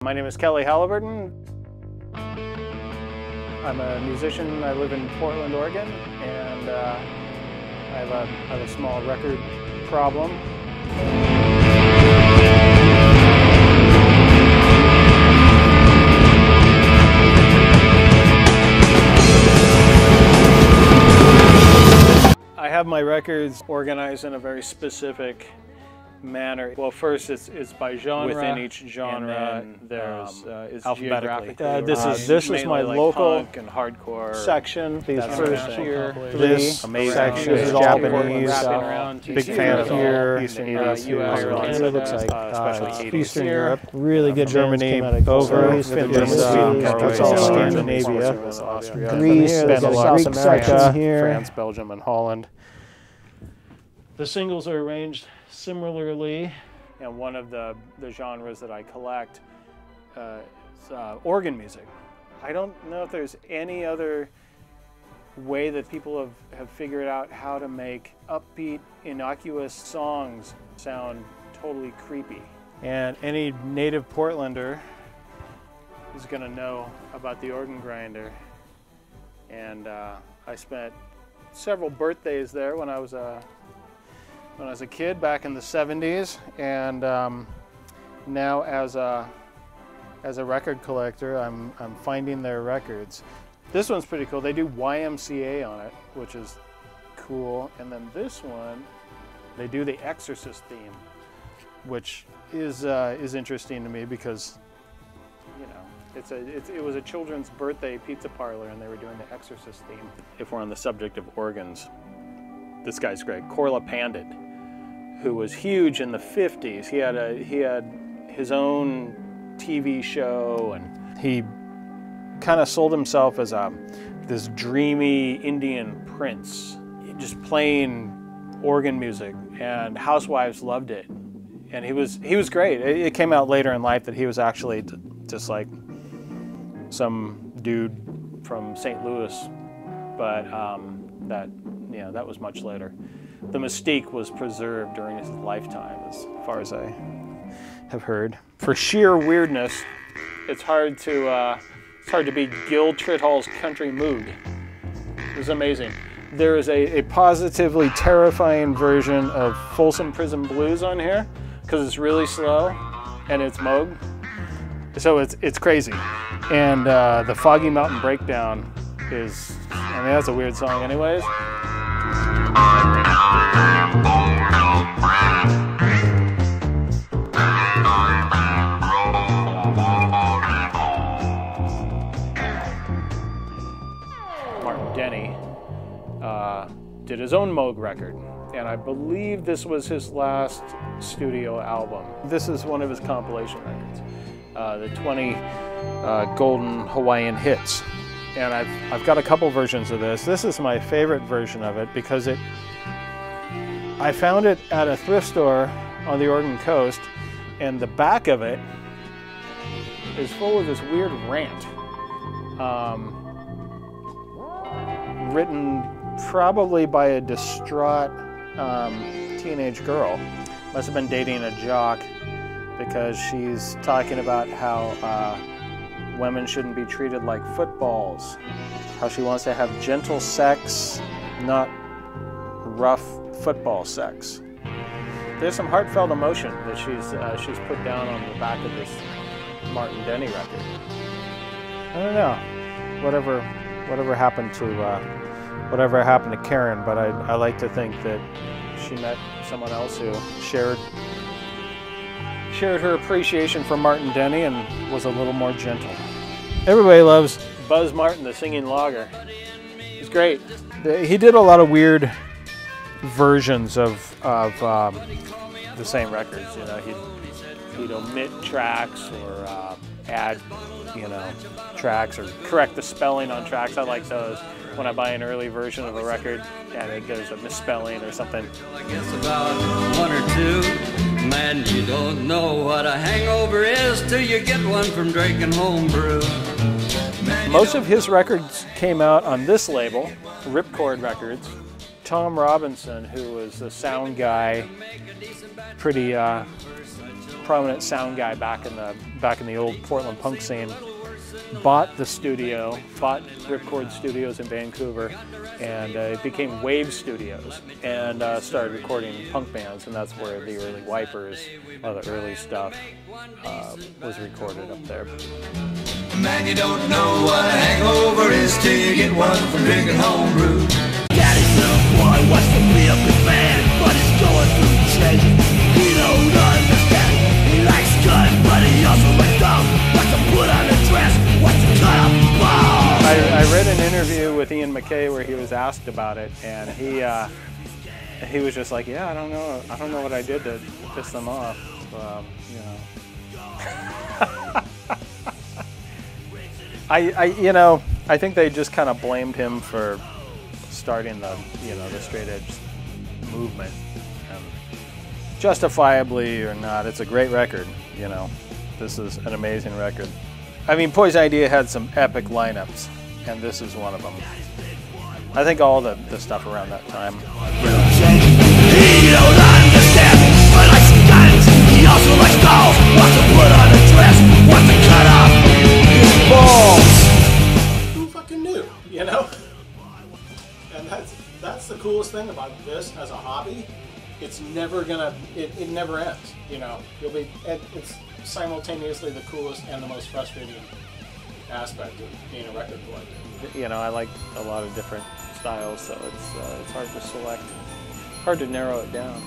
My name is Halliburton. I'm a musician. I live in Portland, Oregon, and I have a small record problem. I have my records organized in a very specific manner. Well, first it's by genre. Within each genre, there's it's alphabetically. This is my like local punk and hardcore section. These first here, this section is Japanese. Big fan of here. Eastern Europe. Canada looks like especially Eastern Europe. Really good Germany over. Finland. That's all Scandinavia. Greece, Benelux, America here. France, Belgium, and Holland. The singles are arranged similarly, and one of the genres that I collect is organ music. I don't know if there's any other way that people have figured out how to make upbeat, innocuous songs sound totally creepy. And any native Portlander is going to know about the organ grinder. And I spent several birthdays there when I was a kid back in the 70s, and now as a record collector, I'm finding their records. This one's pretty cool. They do YMCA on it, which is cool. And then this one, they do the Exorcist theme, which is interesting to me because, you know, it was a children's birthday pizza parlor, and they were doing the Exorcist theme. If we're on the subject of organs, this guy's great, Korla Pandit, who was huge in the 50s. He had his own TV show, and he kind of sold himself as this dreamy Indian prince, just playing organ music, and housewives loved it. And he was great. It came out later in life that he was actually just like some dude from St. Louis, but that was much later. The mystique was preserved during his lifetime, as far as I have heard. For sheer weirdness, it's hard to beat Gil Tritthall's Country Moog. It was amazing. There is a positively terrifying version of Folsom Prison Blues on here because it's really slow and it's Moog, so it's crazy. And the Foggy Mountain Breakdown is, I mean, that's a weird song anyways. Martin Denny did his own Moog record, and I believe this was his last studio album. This is one of his compilation records, the 20 Golden Hawaiian Hits. And I've got a couple versions of this. This is my favorite version of it because I found it at a thrift store on the Oregon coast, and the back of it is full of this weird rant, written probably by a distraught teenage girl. Must have been dating a jock, because she's talking about how women shouldn't be treated like footballs, how she wants to have gentle sex, not rough football sex. There's some heartfelt emotion that she's put down on the back of this Martin Denny record. I don't know, whatever happened to Karen, but I like to think that she met someone else who shared her appreciation for Martin Denny and was a little more gentle. Everybody loves Buzz Martin, the singing logger. He's great. He did a lot of weird versions of the same records. You know, he'd omit tracks or add, tracks or correct the spelling on tracks. I like those when I buy an early version of a record and there's a misspelling or something. I guess about one or two. Man, you don't know what a hangover is till you get one from drinking homebrew. Most of his records came out on this label, Ripcord Records, Tom Robinson, who was a sound guy, pretty prominent sound guy back in the old Portland punk scene, bought the studio, bought Ripcord Studios in Vancouver, and it became Wave Studios, and started recording punk bands, and that's where the early Wipers, all the early stuff, was recorded up there. Man, you don't know what a hangover is till you get one from drinking homebrew. Daddy's little boy wants to be a big man, but he's going through changes. He don't understand. He likes gun, but he also likes down. Wants to put on a dress, wants to cut up balls. I read an interview with MacKay where he was asked about it, and he was just like, yeah, I don't know what I did to piss them off, you know. I think they just kind of blamed him for starting the straight edge movement, and justifiably or not, it's a great record. You know, this is an amazing record. I mean, Poison Idea had some epic lineups, and this is one of them. I think all the stuff around that time. He don't understand, but likes guns. He also likes dolls. Wants to put on a dress, wants to cut off his balls. Who fucking knew? You know. And that's the coolest thing about this as a hobby. It's never gonna. It never ends. You know. It's simultaneously the coolest and the most frustrating aspect of being a record collector. You know, I like a lot of different styles, so it's hard to select, hard to narrow it down.